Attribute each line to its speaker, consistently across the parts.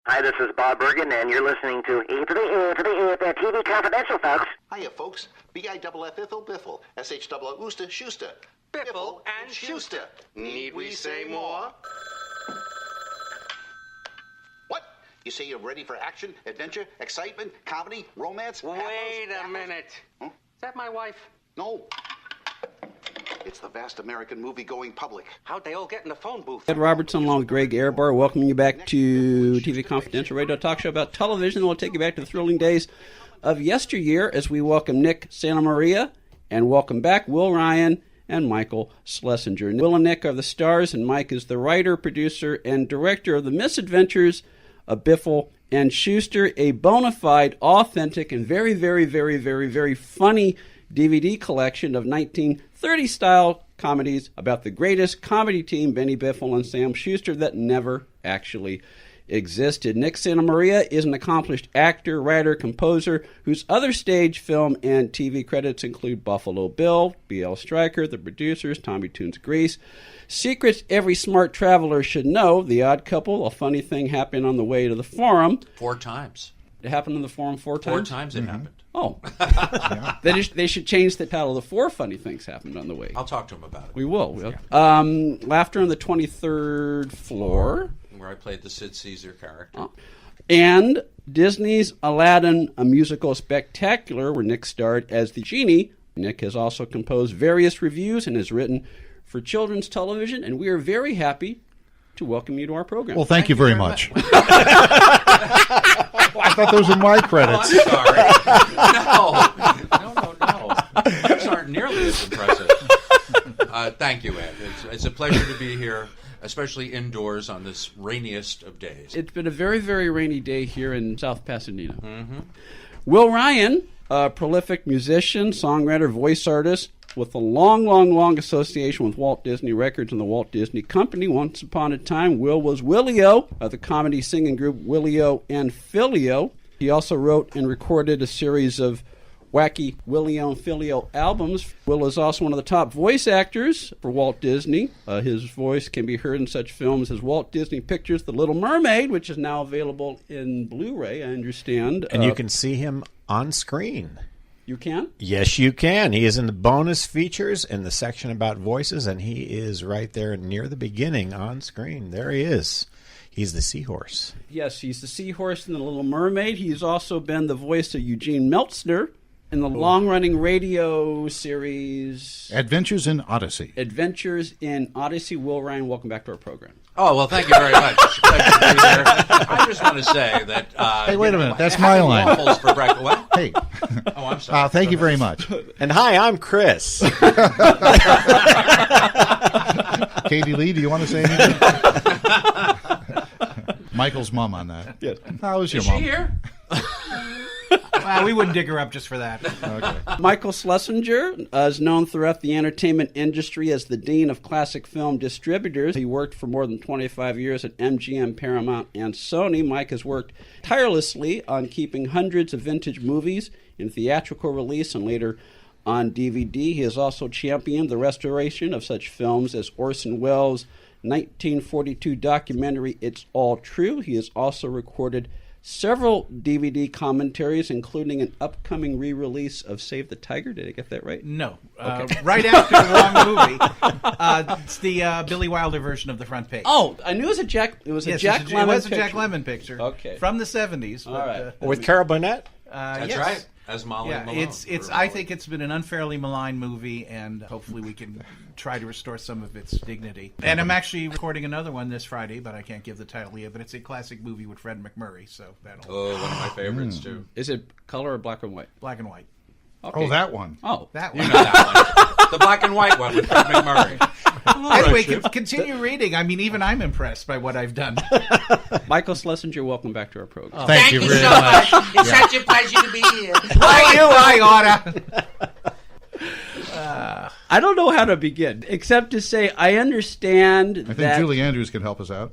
Speaker 1: Hi, this is Bob Bergen, and you're listening to TV Confidential, folks.
Speaker 2: Hiya, folks. B-I-F-F-Biffle, Biffle. S-H-O-O-Ooster, Shooster.
Speaker 3: Biffle and Shooster.
Speaker 2: Need we say more? What? You say you're ready for action, adventure, excitement, comedy, romance?
Speaker 3: Wait a minute.
Speaker 2: Huh?
Speaker 3: Is that my wife?
Speaker 2: No. It's the vast American movie-going public.
Speaker 3: How'd they all get in the phone booth?
Speaker 4: Ed Robertson along with Greg Ehrbar welcoming you back to TV Confidential Radio Talk Show about television. We'll take you back to the thrilling days of yesteryear as we welcome Nick Santa Maria and welcome back Will Ryan and Michael Schlesinger. Will and Nick are the stars, and Mike is the writer, producer, and director of the Misadventures of Biffle and Shooster, a bona fide, authentic, and very, very, very, very, very funny DVD collection of 1930s-style comedies about the greatest comedy team, Benny Biffle and Sam Schuster, that never actually existed. Nick Santa Maria is an accomplished actor, writer, composer, whose other stage, film, and TV credits include Buffalo Bill, B.L. Stryker, The Producers, Tommy Toon's Grease, Secrets Every Smart Traveler Should Know, The Odd Couple, A Funny Thing Happened on the Way to the Forum.
Speaker 5: 4 times.
Speaker 4: It happened in the Forum 4 times?
Speaker 5: 4 times it happened.
Speaker 4: Oh. They should change the title. The 4 Funny Things Happened on the Way.
Speaker 5: I'll talk to him about it.
Speaker 4: We will. Laughter on the 23rd Floor.
Speaker 5: Where I played the Sid Caesar character.
Speaker 4: And Disney's Aladdin, a musical spectacular, where Nick starred as the genie. Nick has also composed various reviews and has written for children's television, and we are very happy to welcome you to our program.
Speaker 6: Well, thank you very much. I thought those were my credits.
Speaker 5: Oh, I'm sorry. No. Those aren't nearly as impressive. Thank you, Ed. It's a pleasure to be here, especially indoors on this rainiest of days.
Speaker 4: It's been a very, very rainy day here in South Pasadena. Mm-hmm. Will Ryan, a prolific musician, songwriter, voice artist, with a long association with Walt Disney Records and the Walt Disney Company. Once upon a time, Will was Willie-O of the comedy singing group Willie-O and Philly-O. He also wrote and recorded a series of wacky Willie-O and Philly-O albums. Will is also one of the top voice actors for Walt Disney. His voice can be heard in such films as Walt Disney Pictures' The Little Mermaid, which is now available in Blu-ray, I understand.
Speaker 7: And you can see him on screen.
Speaker 4: You can?
Speaker 7: Yes, you can. He is in the bonus features in the section about voices, and he is right there near the beginning on screen. There he is. He's the seahorse.
Speaker 4: Yes, he's the seahorse in The Little Mermaid. He's also been the voice of Eugene Meltzner in the long-running radio series
Speaker 6: Adventures in Odyssey.
Speaker 4: Adventures in Odyssey. Will Ryan, welcome back to our program.
Speaker 5: Oh, well, thank you very much. It's a pleasure to be here. I just want to say that...
Speaker 6: hey, wait a minute. That's my line.
Speaker 5: Waffles for breakfast. What?
Speaker 6: Hey.
Speaker 5: Oh, I'm sorry.
Speaker 6: Thank you very much.
Speaker 7: And hi, I'm Chris.
Speaker 6: Katie Lee, do you want to say anything? Michael's mom on that.
Speaker 4: Yes.
Speaker 6: How is your
Speaker 5: Is
Speaker 6: mom?
Speaker 5: she here?
Speaker 8: Well, we wouldn't dig her up just for that.
Speaker 6: Okay.
Speaker 4: Michael Schlesinger is known throughout the entertainment industry as the Dean of Classic Film Distributors. He worked for more than 25 years at MGM, Paramount, and Sony. Mike has worked tirelessly on keeping hundreds of vintage movies in theatrical release and later on DVD. He has also championed the restoration of such films as Orson Welles' 1942 documentary It's All True. He has also recorded several DVD commentaries, including an upcoming re-release of Save the Tiger. Did I get that right?
Speaker 8: No.
Speaker 4: Okay.
Speaker 8: Right after the wrong movie. It's the Billy Wilder version of The Front Page.
Speaker 4: Oh, I knew it was a Jack Lemmon picture.
Speaker 8: It was a Jack Lemmon picture.
Speaker 4: Okay.
Speaker 8: From the 70s.
Speaker 4: All right.
Speaker 7: With Carol Burnett?
Speaker 5: That's
Speaker 8: yes.
Speaker 5: right. As Molly Malone.
Speaker 8: It's. I think it's been an unfairly maligned movie, and hopefully we can try to restore some of its dignity. And I'm actually recording another one this Friday, but I can't give the title yet. But it's a classic movie with Fred McMurray, so that'll.
Speaker 5: Oh, one of my favorites, too.
Speaker 4: Is it color or black and white?
Speaker 8: Black and white.
Speaker 4: Okay.
Speaker 6: Oh, that one.
Speaker 4: Oh.
Speaker 8: That
Speaker 5: You
Speaker 8: one.
Speaker 5: know that one. The black and white one with Fred McMurray.
Speaker 8: Anyway, continue reading. I mean, even I'm impressed by what I've done.
Speaker 4: Michael Schlesinger, welcome back to our program.
Speaker 6: Thank you very
Speaker 3: so
Speaker 6: much.
Speaker 3: It's such a pleasure to be here.
Speaker 8: I oughta.
Speaker 4: I don't know how to begin, except to say I understand
Speaker 6: I think
Speaker 4: that...
Speaker 6: Julie Andrews can help us out.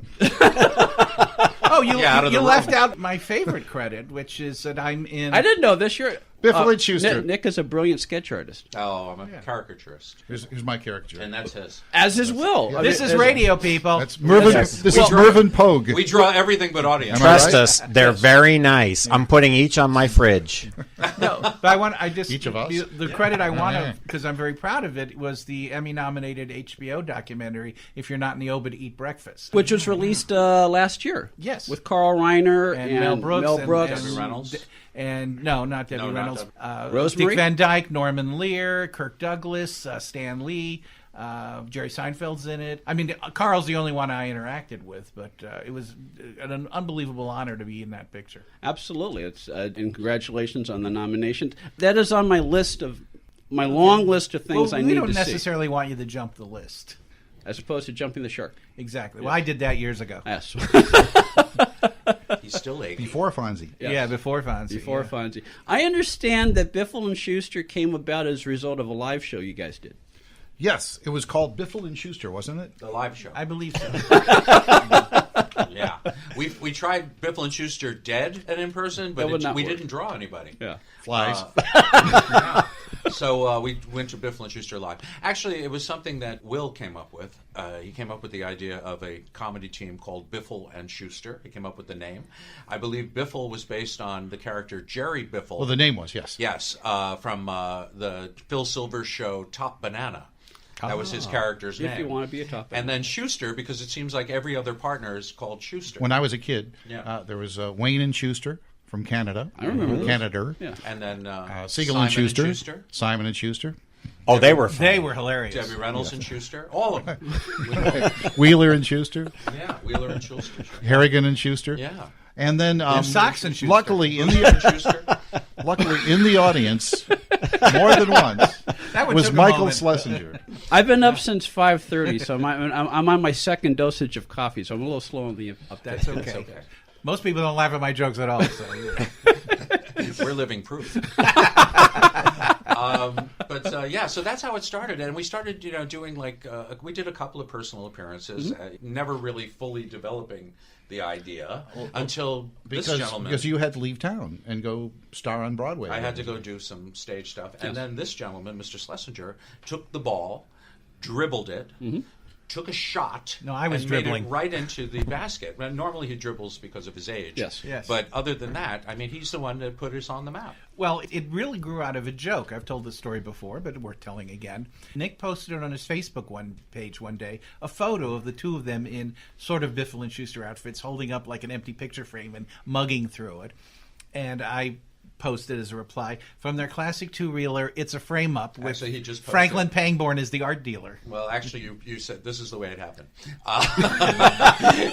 Speaker 8: Oh, you
Speaker 5: Yeah, out of the
Speaker 8: you
Speaker 5: room.
Speaker 8: left out my favorite credit, which is that I'm in...
Speaker 4: I didn't know this.
Speaker 6: Biffle and Shooster.
Speaker 4: Nick is a brilliant sketch artist.
Speaker 5: Oh, I'm a caricaturist.
Speaker 6: Here's my caricature.
Speaker 5: And that's his.
Speaker 4: As is Will.
Speaker 8: This is radio, people.
Speaker 6: That's Mervyn.
Speaker 4: Yes.
Speaker 6: This is Mervyn Pogue.
Speaker 5: We draw everything but audience.
Speaker 6: Am I
Speaker 7: Trust
Speaker 6: right?
Speaker 7: us, they're very nice. I'm putting each on my fridge.
Speaker 8: No, but I just
Speaker 6: Each of us?
Speaker 8: the credit I want to, because I'm very proud of it, was the Emmy-nominated HBO documentary "If You're Not in the Oba to Eat Breakfast,"
Speaker 4: Which was released last year.
Speaker 8: Yes.
Speaker 4: With Carl Reiner
Speaker 8: and Mel Brooks,
Speaker 5: Debbie Reynolds.
Speaker 8: and no, not Debbie
Speaker 5: No, not
Speaker 8: Reynolds.
Speaker 5: Debbie.
Speaker 4: Rosemary?
Speaker 8: Dick Van Dyke, Norman Lear, Kirk Douglas, Stan Lee. Jerry Seinfeld's in it. I mean, Carl's the only one I interacted with, but it was an unbelievable honor to be in that picture.
Speaker 4: Absolutely. It's and congratulations on the nominations. That is on my list of my long list of things I need
Speaker 8: we
Speaker 4: to
Speaker 8: don't
Speaker 4: see.
Speaker 8: necessarily want you to jump the list.
Speaker 4: As opposed to jumping the shark.
Speaker 8: Exactly. Well, I did that years ago.
Speaker 4: Yes.
Speaker 5: He's still 80.
Speaker 6: Before Fonzie.
Speaker 4: Yes.
Speaker 8: Yeah, before Fonzie.
Speaker 4: Before
Speaker 8: yeah.
Speaker 4: Fonzie. I understand that Biffle and Shooster came about as a result of a live show you guys did.
Speaker 6: Yes, it was called Biffle and Shooster, wasn't it?
Speaker 5: The live show.
Speaker 8: I believe so.
Speaker 5: Yeah. We tried Biffle and Shooster dead and in person,
Speaker 4: That would
Speaker 5: but
Speaker 4: not
Speaker 5: we
Speaker 4: work.
Speaker 5: didn't draw anybody.
Speaker 4: Yeah.
Speaker 6: Flies.
Speaker 5: Yeah. So we went to Biffle and Shooster Live. Actually, it was something that Will came up with. He came up with the idea of a comedy team called Biffle and Shooster. He came up with the name. I believe Biffle was based on the character Jerry Biffle.
Speaker 6: Well, the name was, yes.
Speaker 5: Yes, from the Phil Silvers show Top Banana. That was his character's name.
Speaker 4: If you want to be a top
Speaker 5: And then Schuster, because it seems like every other partner is called Schuster.
Speaker 6: When I was a kid,
Speaker 5: Yeah.
Speaker 6: there was Wayne and Schuster from Canada.
Speaker 4: I remember those.
Speaker 6: Canada.
Speaker 4: Yeah.
Speaker 5: And then
Speaker 6: Siegel
Speaker 5: Simon
Speaker 6: and Schuster.
Speaker 5: Schuster,
Speaker 6: Simon and Schuster.
Speaker 7: Oh, they were fun.
Speaker 8: They were hilarious.
Speaker 5: Debbie Reynolds and Schuster, all of them.
Speaker 6: Wheeler and Schuster.
Speaker 5: Yeah, Wheeler and Schuster.
Speaker 6: Harrigan and Schuster.
Speaker 5: Yeah.
Speaker 6: And then
Speaker 8: Socks and Schuster.
Speaker 6: luckily in
Speaker 5: Schuster.
Speaker 6: the audience more than once
Speaker 8: That one
Speaker 6: was
Speaker 8: took a
Speaker 6: Michael
Speaker 8: moment.
Speaker 6: Schlesinger.
Speaker 4: I've been up since 5:30, so I'm on my second dosage of coffee, so I'm a little slow on the uptake.
Speaker 8: That's okay. Most people don't laugh at my jokes at all. So, yeah.
Speaker 5: We're living proof. Yeah, so that's how it started, and we started, doing we did a couple of personal appearances, never really fully developing the idea until this gentleman.
Speaker 6: Because you had to leave town and go star on Broadway.
Speaker 5: I had to go do some stage stuff, and then this gentleman, Mr. Schlesinger, took the ball, dribbled it. Took a shot.
Speaker 8: No, I was
Speaker 5: and
Speaker 8: dribbling.
Speaker 5: made it right into the basket. Normally he dribbles because of his age.
Speaker 4: Yes.
Speaker 5: But other than that, I mean, he's the one that put us on the map.
Speaker 8: Well, it really grew out of a joke. I've told this story before, but worth telling again. Nick posted it on his Facebook page one day, a photo of the two of them in sort of Biffle and Shooster outfits, holding up like an empty picture frame and mugging through it. And I posted as a reply, from their classic two-reeler, it's a frame-up with
Speaker 5: Actually, he just posted-
Speaker 8: Franklin Pangborn as the art dealer.
Speaker 5: Well, actually, you said this is the way it happened.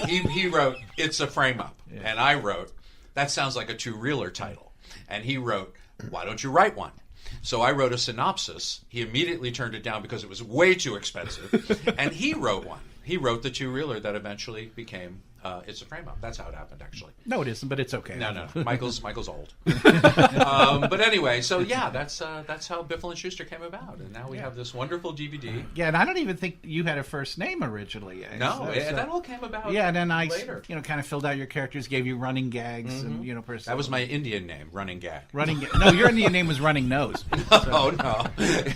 Speaker 5: He wrote, it's a frame-up. Yeah. And I wrote, that sounds like a two-reeler title. And he wrote, why don't you write one? So I wrote a synopsis. He immediately turned it down because it was way too expensive. And he wrote one. He wrote the two-reeler that eventually became It's a Frame-Up. That's how it happened, actually.
Speaker 8: No, it isn't, but it's okay.
Speaker 5: No. Michael's old. But anyway, so yeah, that's how Biffle and Shooster came about, and now we have this wonderful DVD.
Speaker 8: Yeah, and I don't even think you had a first name originally.
Speaker 5: No, that all came about.
Speaker 8: Yeah, and then I,
Speaker 5: later.
Speaker 8: kind of filled out your characters, gave you running gags, and
Speaker 5: That was my Indian name, Running Gag.
Speaker 8: No, your Indian name was Running Nose.
Speaker 5: Oh no,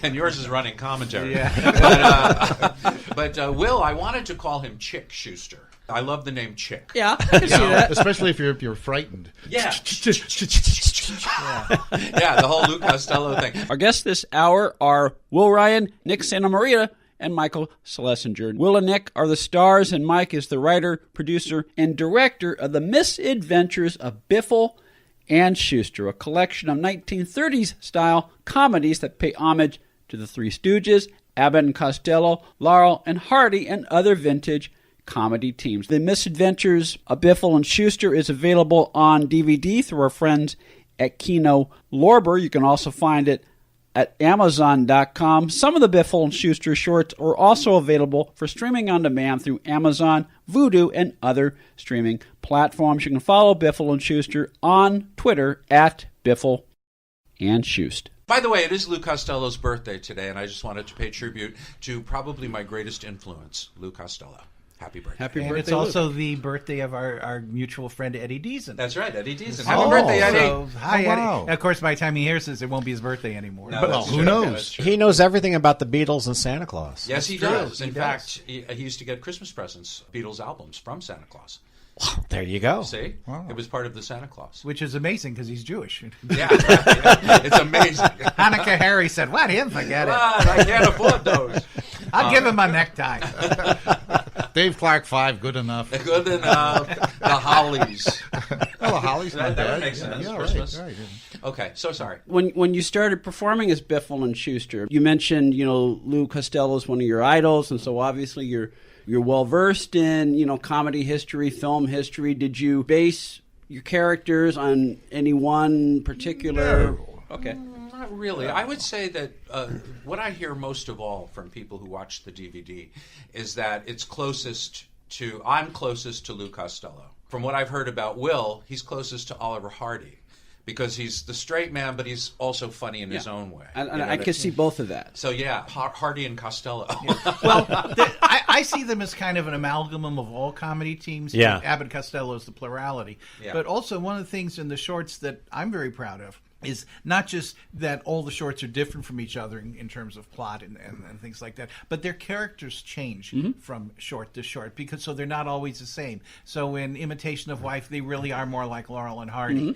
Speaker 5: and yours is Running Commentary.
Speaker 8: Yeah.
Speaker 5: But Will, I wanted to call him Chick Schuster. I love the name Chick.
Speaker 4: Yeah, I can see that.
Speaker 6: Especially if you're frightened.
Speaker 5: Yeah. Yeah, the whole Lou Costello thing.
Speaker 4: Our guests this hour are Will Ryan, Nick Santa Maria, and Michael Schlesinger. Will and Nick are the stars, and Mike is the writer, producer, and director of The Misadventures of Biffle and Shooster, a collection of 1930s-style comedies that pay homage to the Three Stooges, Abbott and Costello, Laurel and Hardy, and other vintage comedy teams. The Misadventures of Biffle and Shooster is available on DVD through our friends at Kino Lorber. You can also find it at Amazon.com. Some of the Biffle and Shooster shorts are also available for streaming on demand through Amazon, Vudu, and other streaming platforms. You can follow Biffle and Shooster on Twitter at Biffle and Shoost.
Speaker 5: By the way, it is Lou Costello's birthday today, and I just wanted to pay tribute to probably my greatest influence, Lou Costello. Happy birthday.
Speaker 4: Happy
Speaker 8: And
Speaker 4: birthday,
Speaker 8: it's also
Speaker 4: Luke.
Speaker 8: the birthday of our mutual friend Eddie Deason.
Speaker 5: That's right, Eddie Deason.
Speaker 7: Oh.
Speaker 5: Happy birthday, Eddie.
Speaker 8: So, hi,
Speaker 6: Oh,
Speaker 8: Eddie.
Speaker 6: wow.
Speaker 8: And of course, by the time he hears this, it won't be his birthday anymore.
Speaker 5: No,
Speaker 6: But
Speaker 5: that's
Speaker 6: who
Speaker 5: true.
Speaker 6: knows?
Speaker 5: That's true.
Speaker 7: He knows everything about the Beatles and Santa Claus.
Speaker 5: Yes, he
Speaker 8: true.
Speaker 5: does.
Speaker 8: He
Speaker 5: In
Speaker 8: does.
Speaker 5: fact, he used to get Christmas presents, Beatles albums from Santa Claus.
Speaker 7: There you go.
Speaker 5: See? It was part of the Santa Claus.
Speaker 8: Which is amazing because he's Jewish.
Speaker 5: Yeah, it's amazing.
Speaker 8: Hanukkah Harry said, "Let him forget it.
Speaker 5: But I can't afford those.
Speaker 8: I'll give him a necktie."
Speaker 6: Dave Clark 5, good enough.
Speaker 5: Good enough. The Hollies.
Speaker 6: Oh, the Holly's
Speaker 5: That
Speaker 6: not bad.
Speaker 5: would make sense.
Speaker 6: Yeah,
Speaker 5: Christmas.
Speaker 6: right.
Speaker 5: Okay, so sorry.
Speaker 4: When you started performing as Biffle and Shooster, you mentioned Lou Costello is one of your idols, and so obviously you're well versed in comedy history, film history. Did you base your characters on any one particular?
Speaker 6: No.
Speaker 4: Okay.
Speaker 5: Not really. I would say that what I hear most of all from people who watch the DVD is that I'm closest to Lou Costello. From what I've heard about Will, he's closest to Oliver Hardy because he's the straight man, but he's also funny in his own way.
Speaker 4: And I can see both of that.
Speaker 5: So yeah, Hardy and Costello.
Speaker 8: Well, I see them as kind of an amalgam of all comedy teams.
Speaker 7: Yeah.
Speaker 8: Abbott and Costello is the plurality.
Speaker 5: Yeah.
Speaker 8: But also one of the things in the shorts that I'm very proud of is not just that all the shorts are different from each other in terms of plot and things like that, but their characters change from short to short so they're not always the same. So in Imitation of Wife, they really are more like Laurel and Hardy.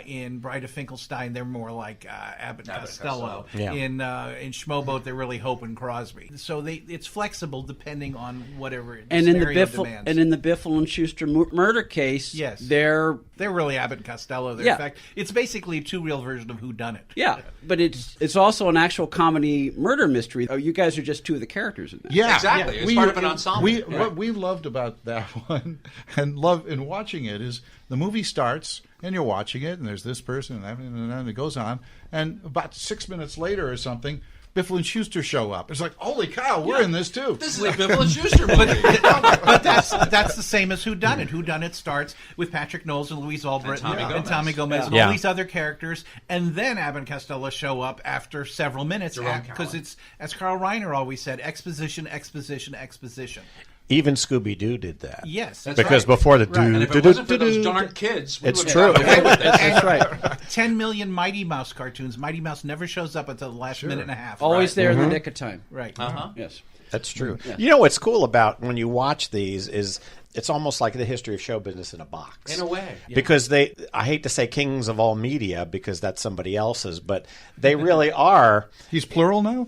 Speaker 8: In Bride of Finkelstein, they're more like Abbott and Costello.
Speaker 7: Yeah.
Speaker 8: In Schmoboat, they're really Hope and Crosby. So it's flexible depending on whatever the
Speaker 4: And in the
Speaker 8: scenario
Speaker 4: Biffle
Speaker 8: demands.
Speaker 4: and in the Biffle and Schuster murder case,
Speaker 8: Yes.
Speaker 4: they're
Speaker 8: really Abbott and Costello.
Speaker 4: Yeah.
Speaker 8: In fact, it's basically a two-reel version of Who Done It.
Speaker 4: yeah, but it's also an actual comedy murder mystery. Oh, you guys are just two of the characters in that.
Speaker 6: Yeah,
Speaker 5: Exactly. It's part of an ensemble.
Speaker 6: What we loved about that one and love in watching it is the movie starts and you're watching it and there's this person and that and then it goes on and about 6 minutes later or something, Biffle and Shooster show up. It's like, holy cow, we're in this too.
Speaker 5: This is a Biffle and Schuster movie.
Speaker 8: But that's the same as Who Done It. Who Done It starts with Patrick Knowles and Louise Albritton
Speaker 5: And Tommy Gomez.
Speaker 8: and
Speaker 7: Yeah.
Speaker 8: all these other characters, and then Abbott and Costello show up after several minutes
Speaker 5: Jerome
Speaker 8: because
Speaker 5: Cowan.
Speaker 8: it's, as Carl Reiner always said, exposition, exposition, exposition.
Speaker 7: Even Scooby-Doo did that.
Speaker 8: Yes,
Speaker 5: That's
Speaker 7: Because
Speaker 5: right.
Speaker 7: before the
Speaker 5: And if it wasn't for those darn kids, we
Speaker 7: It's
Speaker 5: would
Speaker 7: true.
Speaker 4: That's right.
Speaker 8: 10 million Mighty Mouse cartoons. Mighty Mouse never shows up until the last minute and a half.
Speaker 4: Always there in the nick of time.
Speaker 8: Right.
Speaker 4: Yes.
Speaker 7: That's true. You know what's cool about when you watch these is it's almost like the history of show business in a box.
Speaker 5: In a way.
Speaker 7: Because I hate to say kings of all media because that's somebody else's, but they really are.
Speaker 6: He's plural now?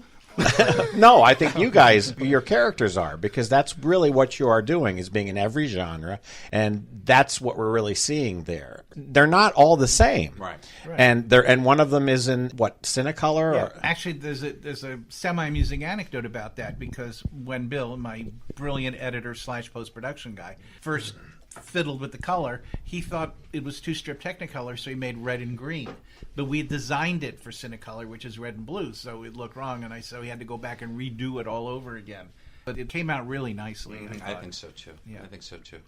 Speaker 7: No, I think you guys, your characters are, because that's really what you are doing, is being in every genre, and that's what we're really seeing there. They're not all the same,
Speaker 5: Right.
Speaker 7: And one of them is in what, Cinecolor?
Speaker 8: Yeah.
Speaker 7: Or?
Speaker 8: Actually, there's a semi-amusing anecdote about that because when Bill, my brilliant editor / post-production guy, first fiddled with the color, he thought it was too strip Technicolor, so he made red and green. But we designed it for Cinecolor, which is red and blue, so it looked wrong, and so he had to go back and redo it all over again. But it came out really nicely.
Speaker 5: I think so too.
Speaker 8: Yeah.
Speaker 5: I think so too.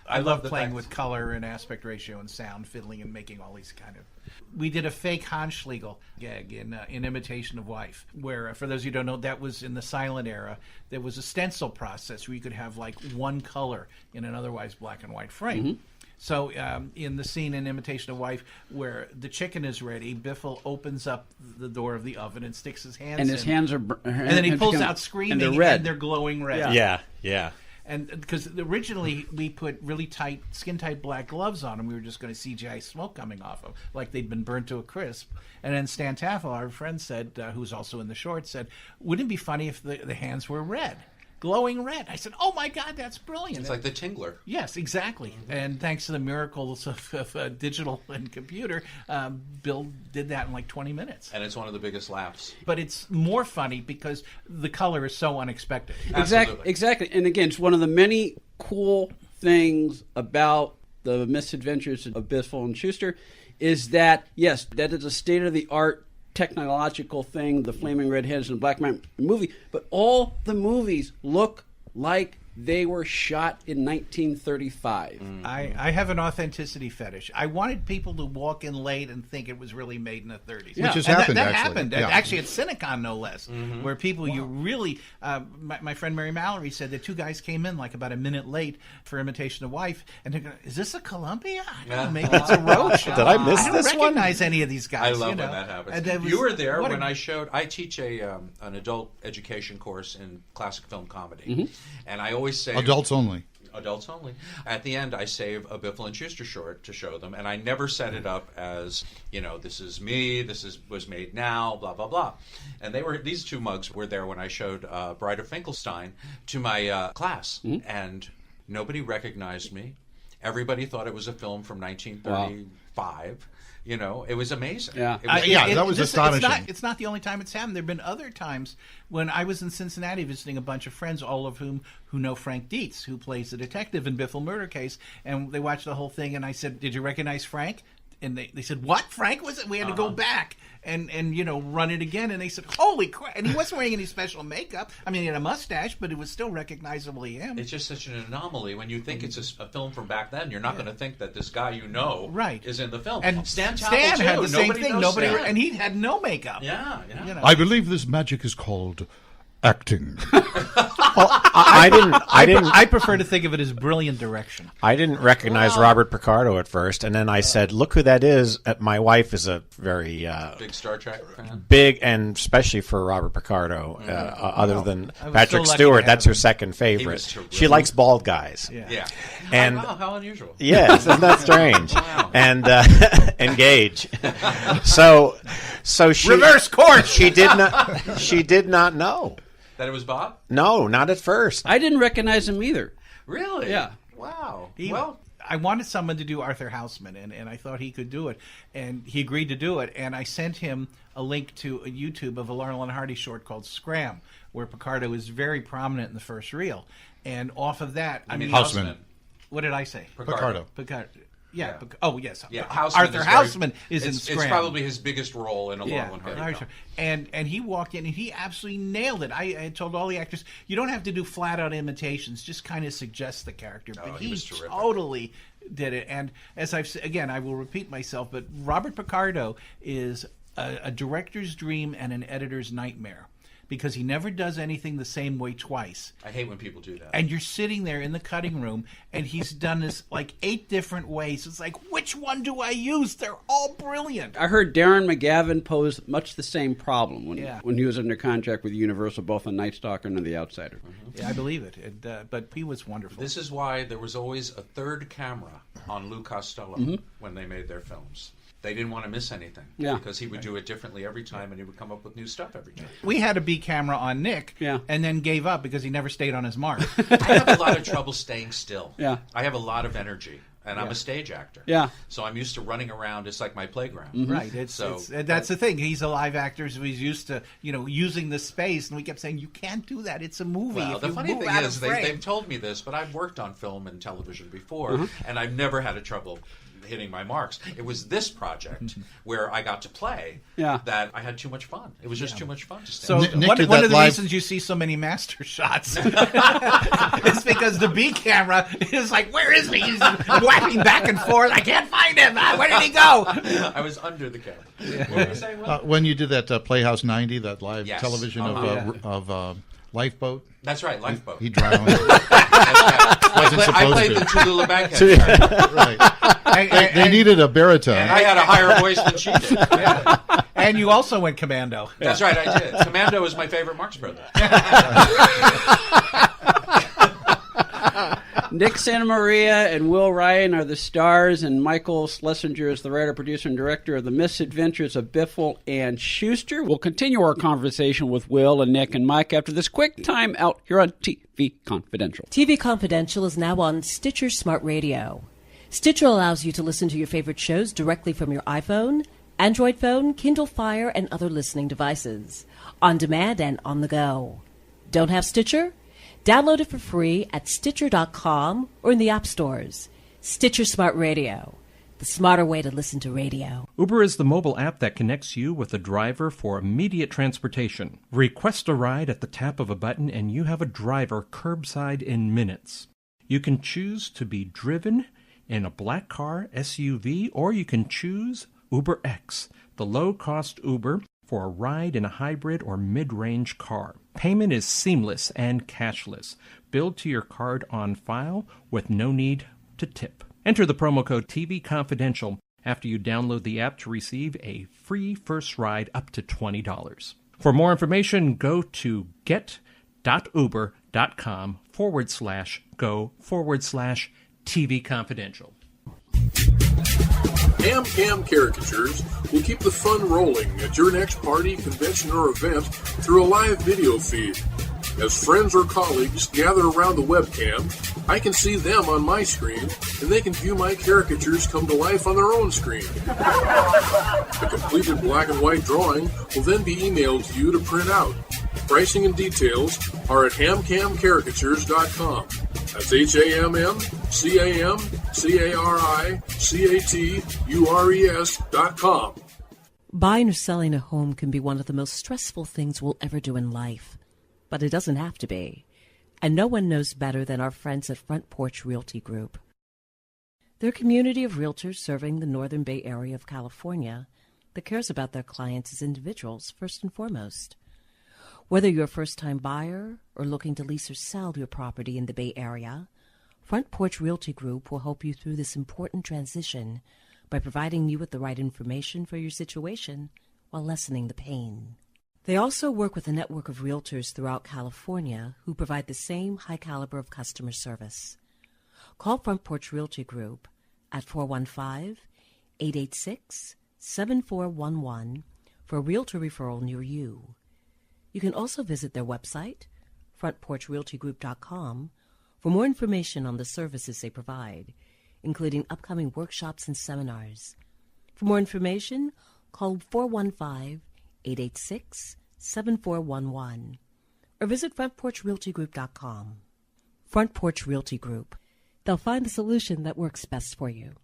Speaker 8: I love
Speaker 5: the
Speaker 8: playing
Speaker 5: fact-
Speaker 8: with color and aspect ratio and sound, fiddling and making all these kind of... We did a fake Hans Schlegel gag in Imitation of Wife, where, for those of you who don't know, that was in the silent era. There was a stencil process where you could have like one color in an otherwise black and white frame. So in the scene in Imitation of Wife where the chicken is ready, Biffle opens up the door of the oven and sticks his hands in.
Speaker 4: And his hands are...
Speaker 8: And then he pulls out screaming,
Speaker 4: and they're red.
Speaker 8: and they're glowing red.
Speaker 7: Yeah.
Speaker 8: And because originally we put really tight, skin-tight black gloves on them, we were just going to CGI smoke coming off them, like they'd been burnt to a crisp. And then Stan Taffel, our friend, said, who's also in the short, said, "Wouldn't it be funny if the hands were red, glowing red?" I said, "Oh my God, that's brilliant!"
Speaker 5: It's like the Tingler.
Speaker 8: Yes, exactly. And thanks to the miracles of digital and computer, Bill did that in like 20 minutes.
Speaker 5: And it's one of the biggest laughs.
Speaker 8: But it's more funny because the color is so unexpected.
Speaker 4: Exactly. And again, it's one of the many cool things about the Misadventures of Biffle and Shooster is that, yes, that is a state-of-the-art technological thing, the Flaming Red Heads and the Black Man movie, but all the movies look like they were shot in 1935.
Speaker 8: I have an authenticity fetish. I wanted people to walk in late and think it was really made in the 30s.
Speaker 6: Which has
Speaker 8: And
Speaker 6: happened,
Speaker 8: that
Speaker 6: actually.
Speaker 8: happened.
Speaker 6: Yeah.
Speaker 8: Actually, at Cinecon, no less, where people you really... my friend Mary Mallory said that two guys came in like about a minute late for Imitation of Wife, and they're going, is this a Columbia? I don't know, maybe it's a Roach.
Speaker 7: Did I miss
Speaker 8: don't
Speaker 7: this one?
Speaker 8: recognize any of these
Speaker 5: I
Speaker 8: guys.
Speaker 5: love
Speaker 8: you know?
Speaker 5: when that happens.
Speaker 8: And that was-
Speaker 5: You were there
Speaker 8: what
Speaker 5: when
Speaker 8: a-
Speaker 5: I teach an adult education course in classic film comedy, and I always say
Speaker 6: Adults only.
Speaker 5: Adults only. At the end, I save a Biffle and Shooster short to show them, and I never set it up as, this is me, was made now, blah blah blah. And these two mugs were there when I showed Bride of Finkelstein to my class, and nobody recognized me. Everybody thought it was a film from 1935. It was amazing.
Speaker 4: Yeah.
Speaker 5: It was,
Speaker 6: that was astonishing.
Speaker 8: It's not the only time it's happened. There have been other times when I was in Cincinnati visiting a bunch of friends, all of whom who know Frank Dietz, who plays the detective in Biffle Murder Case, and they watched the whole thing, and I said, did you recognize Frank? And they said, what? Frank was it? We had to go back and run it again. And they said, holy crap. And he wasn't wearing any special makeup. I mean, he had a mustache, but it was still recognizably him.
Speaker 5: It's just such an anomaly. When you think it's a film from back then, you're not going to think that this guy
Speaker 8: right.
Speaker 5: is in the film.
Speaker 8: And
Speaker 5: Stan
Speaker 8: Stan
Speaker 5: too.
Speaker 8: had the same
Speaker 5: Nobody
Speaker 8: thing.
Speaker 5: knows Stan.
Speaker 8: And he had no makeup.
Speaker 5: Yeah.
Speaker 6: I believe this magic is called acting.
Speaker 8: I prefer to think of it as brilliant direction.
Speaker 7: I didn't recognize Robert Picardo at first, and then I said, "Look who that is." My wife is a very
Speaker 5: big Star Trek fan.
Speaker 7: big, and especially for Robert Picardo. Other than
Speaker 8: I was
Speaker 7: Patrick
Speaker 8: so lucky
Speaker 7: Stewart,
Speaker 8: to
Speaker 7: that's
Speaker 8: have
Speaker 7: her
Speaker 8: him.
Speaker 7: second
Speaker 5: He
Speaker 7: favorite.
Speaker 5: was terrific.
Speaker 7: She likes bald guys.
Speaker 8: Yeah.
Speaker 7: And
Speaker 5: wow, how unusual.
Speaker 7: yes, isn't that strange?
Speaker 5: Wow.
Speaker 7: And engage. So she
Speaker 8: Reverse course.
Speaker 7: She did not know.
Speaker 5: That it was Bob?
Speaker 7: No, not at first.
Speaker 4: I didn't recognize him either.
Speaker 5: Really?
Speaker 4: Yeah.
Speaker 5: Wow.
Speaker 8: I wanted someone to do Arthur Houseman, and I thought he could do it, and he agreed to do it. And I sent him a link to a YouTube of a Laurel and Hardy short called Scram, where Picardo is very prominent in the first reel. And off of that,
Speaker 6: Houseman.
Speaker 8: What did I say?
Speaker 6: Picardo.
Speaker 8: Picardo. Yeah.
Speaker 5: Yeah.
Speaker 8: Oh, yes.
Speaker 5: Yeah,
Speaker 8: Arthur Houseman is in
Speaker 5: it's
Speaker 8: Scram.
Speaker 5: probably his biggest role in a Laurel and Hardy film.
Speaker 8: And he walked in and he absolutely nailed it. I told all the actors, you don't have to do flat out imitations, just kind of suggest the character. But
Speaker 5: he was terrific.
Speaker 8: totally did it. And as I've said, again, I will repeat myself, but Robert Picardo is a director's dream and an editor's nightmare, because he never does anything the same way twice.
Speaker 5: I hate when people do that.
Speaker 8: And you're sitting there in the cutting room, and he's done this like 8 different ways. It's like, which one do I use? They're all brilliant.
Speaker 4: I heard Darren McGavin pose much the same problem when he was under contract with Universal, both on Night Stalker and The Outsider.
Speaker 8: Yeah, I believe it. But he was wonderful.
Speaker 5: This is why there was always a third camera on Lou Costello when they made their films. They didn't want to miss anything because he would do it differently every time, and he would come up with new stuff every time.
Speaker 8: We had a B camera on Nick, and then gave up because he never stayed on his mark.
Speaker 5: I have a lot of trouble staying still.
Speaker 4: Yeah.
Speaker 5: I have a lot of energy, and I'm a stage actor.
Speaker 4: Yeah.
Speaker 5: So I'm used to running around. It's like my playground.
Speaker 8: Right. That's the thing. He's a live actor, so he's used to using the space, and we kept saying, you can't do that. It's a movie.
Speaker 5: Well,
Speaker 8: if
Speaker 5: the
Speaker 8: you
Speaker 5: funny
Speaker 8: move
Speaker 5: thing
Speaker 8: out
Speaker 5: is,
Speaker 8: of frame.
Speaker 5: they've told me this, but I've worked on film and television before, and I've never had a trouble hitting my marks. It was this project where I got to play that I had too much fun. It was just too much fun to stand.
Speaker 8: So
Speaker 6: Nick
Speaker 8: one
Speaker 6: did
Speaker 8: of
Speaker 6: that
Speaker 8: the
Speaker 6: live-
Speaker 8: reasons you see so many master shots is because the B camera is like, where is he? He's whacking back and forth. I can't find him. Where did he go?
Speaker 5: I was under the camera. What were you saying, Will?
Speaker 6: When you did that Playhouse 90, that live
Speaker 5: Yes.
Speaker 6: television of Lifeboat,
Speaker 5: That's right, Lifeboat.
Speaker 6: he drowned.
Speaker 5: That's right. I
Speaker 6: supposed
Speaker 5: played
Speaker 6: to.
Speaker 5: the Tallulah Bankhead.
Speaker 6: Right. They needed a baritone.
Speaker 5: And I had a higher voice than she did.
Speaker 8: And you also went commando.
Speaker 5: That's right, I did. Commando is my favorite Marx Brother.
Speaker 4: Nick Santa Maria and Will Ryan are the stars, and Michael Schlesinger is the writer, producer, and director of The Misadventures of Biffle and Shooster. We'll continue our conversation with Will and Nick and Mike after this quick time out here on TV Confidential.
Speaker 9: TV Confidential is now on Stitcher Smart Radio. Stitcher allows you to listen to your favorite shows directly from your iPhone, Android phone, Kindle Fire, and other listening devices, on demand and on the go. Don't have Stitcher? Download it for free at Stitcher.com or in the app stores. Stitcher Smart Radio. the smarter way to listen to radio.
Speaker 10: Uber is the mobile app that connects you with a driver for immediate transportation. Request a ride at the tap of a button and you have a driver curbside in minutes. You can choose to be driven in a black car, SUV, or you can choose UberX, the low-cost Uber for a ride in a hybrid or mid-range car. Payment is seamless and cashless, billed to your card on file with no need to tip. Enter the promo code TV Confidential after you download the app to receive a free first ride up to $20. For more information, go to get.uber.com/go/TV Confidential.
Speaker 11: Ham Cam Caricatures will keep the fun rolling at your next party, convention, or event through a live video feed. As friends or colleagues gather around the webcam, I can see them on my screen, and they can view my caricatures come to life on their own screen. The completed black and white drawing will then be emailed to you to print out. Pricing and details are at hamcamcaricatures.com. That's HAMMCAMCARICATURES.com.
Speaker 9: Buying or selling a home can be one of the most stressful things we'll ever do in life. But it doesn't have to be. And no one knows better than our friends at Front Porch Realty Group. They're a community of realtors serving the Northern Bay Area of California that cares about their clients as individuals first and foremost. Whether you're a first-time buyer or looking to lease or sell your property in the Bay Area, Front Porch Realty Group will help you through this important transition by providing you with the right information for your situation while lessening the pain. They also work with a network of realtors throughout California who provide the same high caliber of customer service. Call Front Porch Realty Group at 415-886-7411 for a realtor referral near you. You can also visit their website, frontporchrealtygroup.com, for more information on the services they provide, including upcoming workshops and seminars. For more information, call 415-886-7411 or visit frontporchrealtygroup.com. Front Porch Realty Group. They'll find the solution that works best for you.